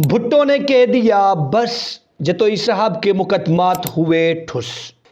भुट्टो ने कह दिया बस, जतोई साहब के मुकदमात हुए ठुस।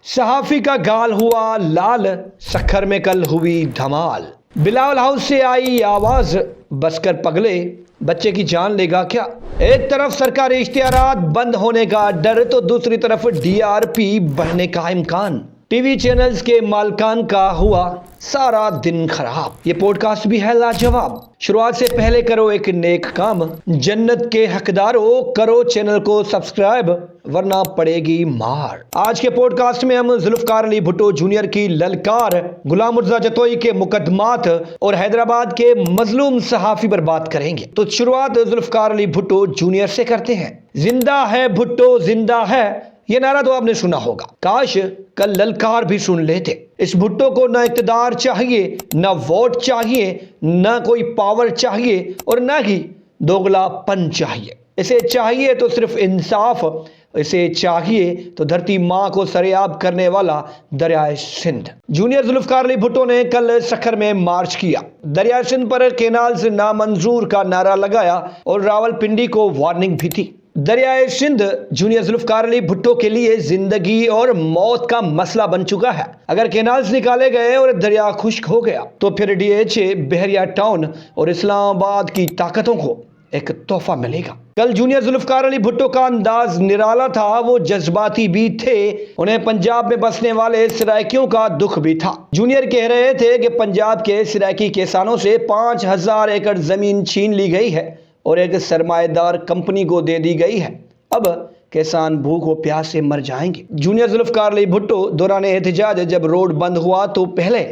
सहाफी का गाल हुआ लाल, सखर में कल हुई धमाल। बिलावल हाउस से आई आवाज, बसकर पगले बच्चे की जान लेगा क्या। एक तरफ सरकारी इश्तिहारात बंद होने का डर तो दूसरी तरफ डीआरपी बढ़ने का इम्कान। टीवी चैनल्स के मालकान का हुआ सारा दिन खराब। ये पॉडकास्ट भी है लाजवाब। शुरुआत से पहले करो एक नेक काम, जन्नत के हकदारों करो चैनल को सब्सक्राइब वरना पड़ेगी मार। आज के पॉडकास्ट में हम जुल्फकार अली भुट्टो जूनियर की ललकार, गुलाम मुर्तजा जतोई के मुकदमात और हैदराबाद के मजलूम सहाफी पर बात करेंगे। तो शुरुआत जुल्फकार अली भुट्टो जूनियर से करते हैं। जिंदा है भुट्टो जिंदा है, ये नारा तो आपने सुना होगा। काश कल ललकार भी सुन लेते। इस भुट्टो को ना इक़्तिदार चाहिए, ना वोट चाहिए, ना कोई पावर चाहिए और ना ही दोगलापन चाहिए। इसे चाहिए तो सिर्फ इंसाफ, इसे चाहिए तो धरती माँ को सरेआब करने वाला दरियाए सिंध। जूनियर जुल्फकार अली भुट्टो ने कल सखर में मार्च किया, दरियाए सिंध पर केनाल से नामंजूर का नारा लगाया और रावलपिंडी को वार्निंग भी थी। दरियाए सिंध जूनियर जुल्फकार अली भुट्टो के लिए जिंदगी और मौत का मसला बन चुका है। अगर केनाल्स निकाले गए और दरिया खुश्क हो गया तो फिर डीएचए, बहरिया टाउन और इस्लामाबाद की ताकतों को एक तोहफा मिलेगा। कल जूनियर जुल्फकार अली भुट्टो का अंदाज निराला था, वो जज्बाती भी थे। उन्हें पंजाब में बसने वाले सराइकियों का दुख भी था। जूनियर कह रहे थे कि पंजाब के सराइकी किसानों से 5000 एकड़ जमीन छीन ली गई है और एक सरमाएदार कंपनी को दे दी गई है। अब किसान भूख व प्यास से मर जाएंगे। जूनियर जुल्फकार अली भुट्टो दौरान एहतजाज जब रोड बंद हुआ तो पहले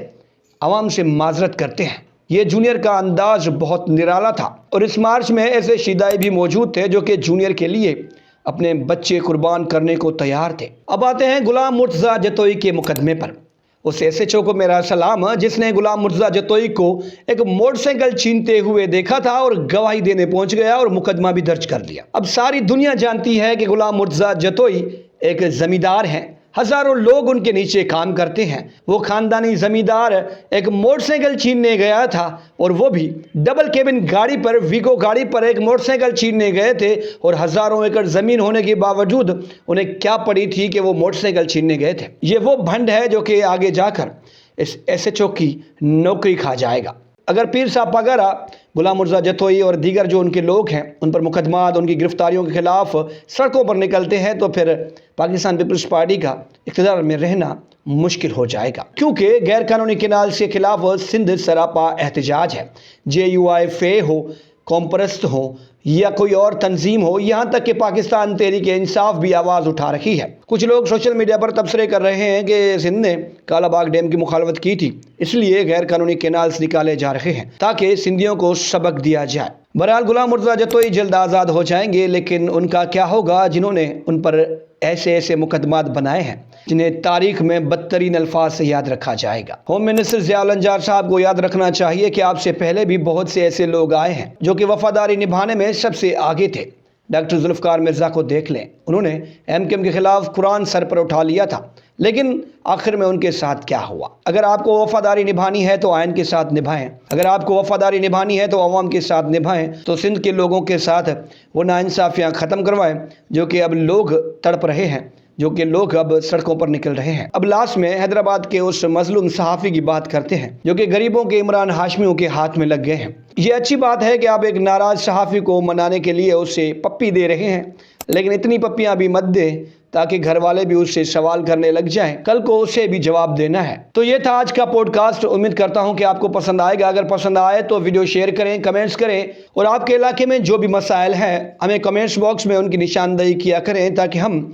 आवाम से माजरत करते हैं। ये जूनियर का अंदाज बहुत निराला था और इस मार्च में ऐसे शिदाई भी मौजूद थे जो कि जूनियर के लिए अपने बच्चे कुर्बान करने को तैयार थे। अब आते हैं गुलाम मुर्तजा जतोई के मुकदमे पर। उस एसएचओ को मेरा सलाम जिसने गुलाम मुर्तजा जतोई को एक मोटरसाइकिल छीनते हुए देखा था और गवाही देने पहुंच गया और मुकदमा भी दर्ज कर लिया। अब सारी दुनिया जानती है कि गुलाम मुर्तजा जतोई एक जमींदार हैं। हजारों लोग उनके नीचे काम करते हैं। वो खानदानी जमींदार एक मोटरसाइकिल छीनने गया था और वो भी डबल केबिन गाड़ी पर, वीगो गाड़ी पर एक मोटरसाइकिल छीनने गए थे और हजारों एकड़ जमीन होने के बावजूद उन्हें क्या पड़ी थी कि वो मोटरसाइकिल छीनने गए थे। ये वो भंड है जो कि आगे जाकर इस एसएचओ की नौकरी खा जाएगा। अगर पीर साहब पगारा, गुलाम मुर्तजा जतोई और दीगर जो उनके लोग हैं उन पर मुकदमात, उनकी गिरफ्तारियों के खिलाफ सड़कों पर निकलते हैं तो फिर पाकिस्तान पीपल्स पार्टी का इक़्तिदार में रहना मुश्किल हो जाएगा, क्योंकि गैर कानूनी केनाल के खिलाफ सिंध सरापा एहतजाज है। JUIF हो, कॉम्प्रस्त हो या कोई और तंजीम हो, यहाँ तक कि पाकिस्तान तहरीक इंसाफ भी आवाज़ उठा रही है। कुछ लोग सोशल मीडिया पर तबसरे कर रहे हैं कि सिंध ने कालाबाग डैम की मुखालफत की थी, इसलिए गैर कानूनी केनाल्स निकाले जा रहे हैं ताकि सिंधियों को सबक दिया जाए। बहरहाल गुलाम मुर्तजा जतोई जल्द आज़ाद हो जाएंगे, लेकिन उनका क्या होगा जिन्होंने उन पर ऐसे ऐसे मुकदमात बनाए हैं जिन्हें तारीख में बदतरीन अल्फाज से याद रखा जाएगा। होम मिनिस्टर ज़ियाउल अंजार साहब को याद रखना चाहिए कि आपसे पहले भी बहुत से ऐसे लोग आए हैं जो कि वफादारी निभाने में सबसे आगे थे। डॉक्टर जुल्फकार मिर्ज़ा को देख लें, उन्होंने MKM के खिलाफ कुरान सर पर उठा लिया था, लेकिन आखिर में उनके साथ क्या हुआ। अगर आपको वफादारी निभानी है तो आइन के साथ निभाएं, अगर आपको वफादारी निभानी है तो अवाम के साथ निभाएं। तो सिंध के लोगों के साथ वो नाइंसाफ़ियाँ ख़त्म करवाएं जो कि अब लोग तड़प रहे हैं, जो कि लोग अब सड़कों पर निकल रहे हैं। अब लास्ट में हैदराबाद के उस मजलूम सहाफ़ी की बात करते हैं जो कि गरीबों के इमरान हाशमियों के हाथ में लग गए हैं। ये अच्छी बात है कि आप एक नाराज़ सहाफ़ी को मनाने के लिए उसे पप्पी दे रहे हैं, लेकिन इतनी पप्पियां भी मत दें ताकि घर वाले भी उससे सवाल करने लग जाएं। कल को उसे भी जवाब देना है। तो ये था आज का पॉडकास्ट। उम्मीद करता हूं कि आपको पसंद आएगा। अगर पसंद आए तो वीडियो शेयर करें, कमेंट्स करें और आपके इलाके में जो भी मसाइल हैं हमें कमेंट्स बॉक्स में उनकी निशानदेही किया करें ताकि हम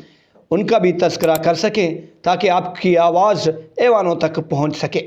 उनका भी तज़किरा कर सकें, ताकि आपकी आवाज़ ऐवानों तक पहुंच सके।